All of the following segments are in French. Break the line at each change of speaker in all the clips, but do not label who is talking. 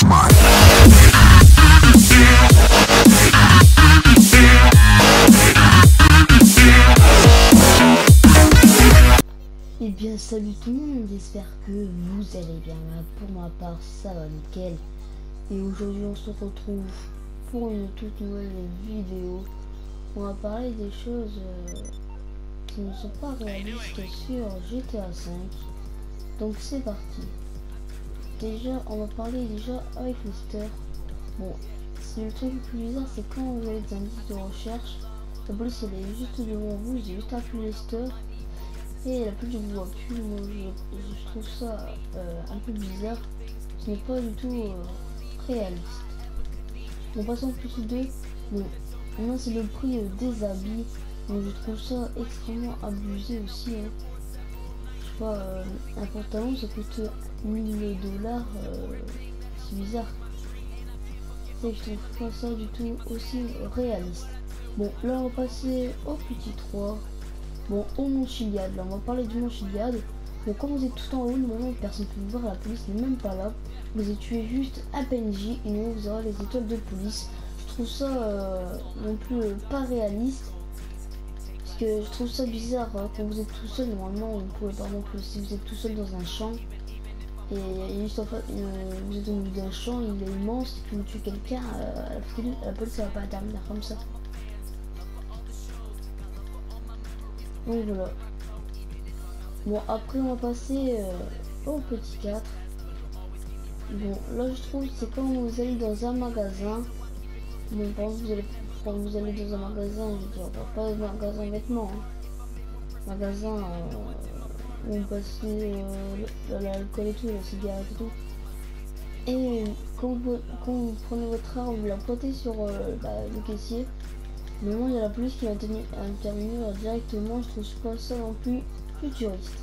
Hoffman.
Eh bien salut tout le monde, j'espère que vous allez bien. Pour ma part ça va nickel. Et aujourd'hui on se retrouve pour une toute nouvelle vidéo. On va parler des choses qui ne sont pas réalistes sur GTA V. Donc c'est parti. Déjà on va parler avec Lester. Bon, c'est le truc le plus bizarre, c'est quand vous avez des indices de recherche, la police elle est juste devant vous, j'ai juste appelé Lester. Et la police ne voit plus. Moi je trouve ça un peu bizarre. Ce n'est pas du tout réaliste. Bon, passons au petit 2. Bon, maintenant c'est le prix des habits. Donc je trouve ça extrêmement abusé aussi. Hein. Je sais pas, un pantalon ça coûte 1000 $. C'est bizarre. C'est que je trouve pas ça du tout aussi réaliste. Bon, là on va passer au petit 3. Bon, au Mont Chiliad, là on va parler du Mont Chiliad. Bon, quand vous êtes tout en haut, normalement personne ne peut vous voir, la police n'est même pas là. Vous êtes tué juste à PNJ et nous vous aurez les étoiles de police. Je trouve ça non plus pas réaliste. Parce que je trouve ça bizarre hein, quand vous êtes tout seul. Normalement, vous pouvez par exemple, si vous êtes tout seul dans un champ et juste en fait, vous êtes au milieu d'un champ, il est immense, et puis vous tuez quelqu'un, la police ça va pas intervenir comme ça. Donc voilà. Bon, après on va passer au petit 4. Bon, là je trouve c'est quand vous allez dans un magasin. Bon, par exemple, quand vous allez dans un magasin, je veux dire, pas un magasin vêtements, hein. Magasin où on passe l'alcool et tout, la cigarette et tout. Et quand vous prenez votre arme, vous la pointez sur le caissier. Maintenant il y a la police qui va intervenir directement. Je trouve pas ça non plus futuriste.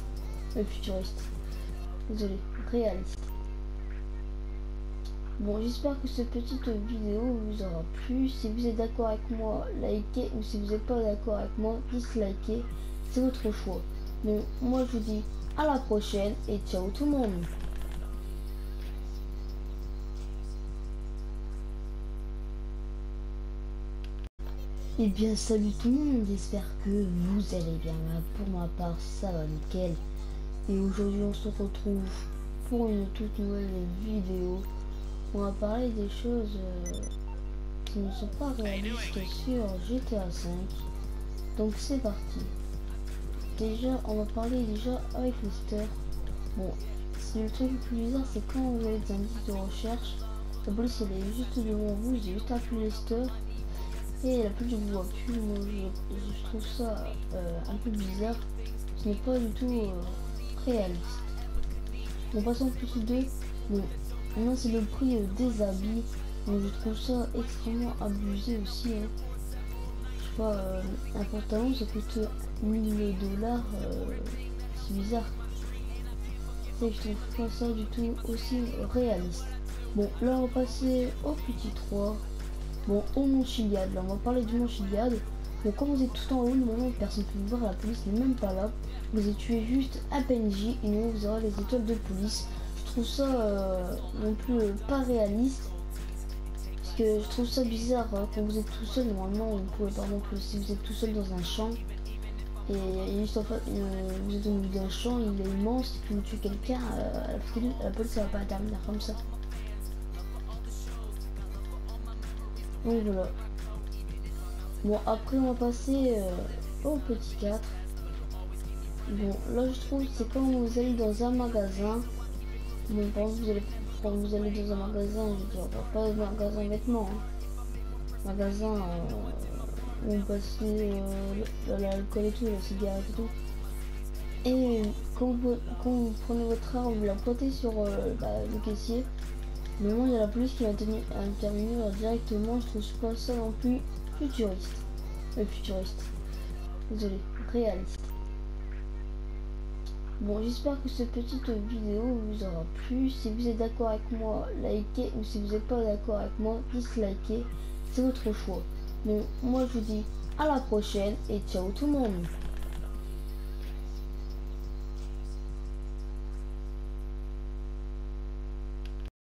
Désolé, réaliste. Bon, j'espère que cette petite vidéo vous aura plu. Si vous êtes d'accord avec moi, likez, ou si vous n'êtes pas d'accord avec moi, dislikez. C'est votre choix. Bon, moi je vous dis à la prochaine et ciao tout le monde. Eh bien salut tout le monde, j'espère que vous allez bien. Pour ma part ça va nickel. Et aujourd'hui on se retrouve pour une toute nouvelle vidéo. On va parler des choses qui ne sont pas réalistes sur GTA V. Donc c'est parti. Déjà on va parler avec Lester. Bon, c'est le truc le plus bizarre, c'est quand vous avez des indices de recherche, la police elle est juste devant vous, j'ai juste appelé Lester. Et la police ne voit plus. Moi je trouve ça un peu bizarre. Ce n'est pas du tout réaliste. Bon, passons au petit 2. Bon, maintenant c'est le prix des habits. Donc je trouve ça extrêmement abusé aussi. Hein. Je sais pas, un pantalon ça coûte 1000 $. C'est bizarre. C'est que je trouve pas ça du tout aussi réaliste. Bon, là on va passer au petit 3. Bon, au Mont Chiliad, là on va parler du Mont Chiliad. Bon, quand vous êtes tout en haut, normalement personne ne peut vous voir, la police n'est même pas là. Vous êtes tué juste à PNJ et nous vous aurez les étoiles de police. Je trouve ça non plus pas réaliste. Parce que je trouve ça bizarre hein, quand vous êtes tout seul. Normalement, vous pouvez par exemple, si vous êtes tout seul dans un champ et juste en fait, vous êtes au milieu d'un champ, il est immense, et puis vous tuez quelqu'un, la police ça va pas intervenir comme ça. Donc voilà. Bon, après on va passer au petit 4. Bon, là je trouve c'est quand vous allez dans un magasin. Bon, par exemple, quand vous allez dans un magasin, je veux dire, pas un magasin vêtements, hein. Magasin où on passe l'alcool et tout, la cigarette et tout. Et quand vous prenez votre arme, vous la pointez sur le caissier. Maintenant il y a la police qui va intervenir directement. Je trouve pas ça non plus futuriste. Désolé, réaliste. Bon, j'espère que cette petite vidéo vous aura plu. Si vous êtes d'accord avec moi, likez, ou si vous n'êtes pas d'accord avec moi, dislikez. C'est votre choix. Bon, moi je vous dis à la prochaine et ciao tout le monde.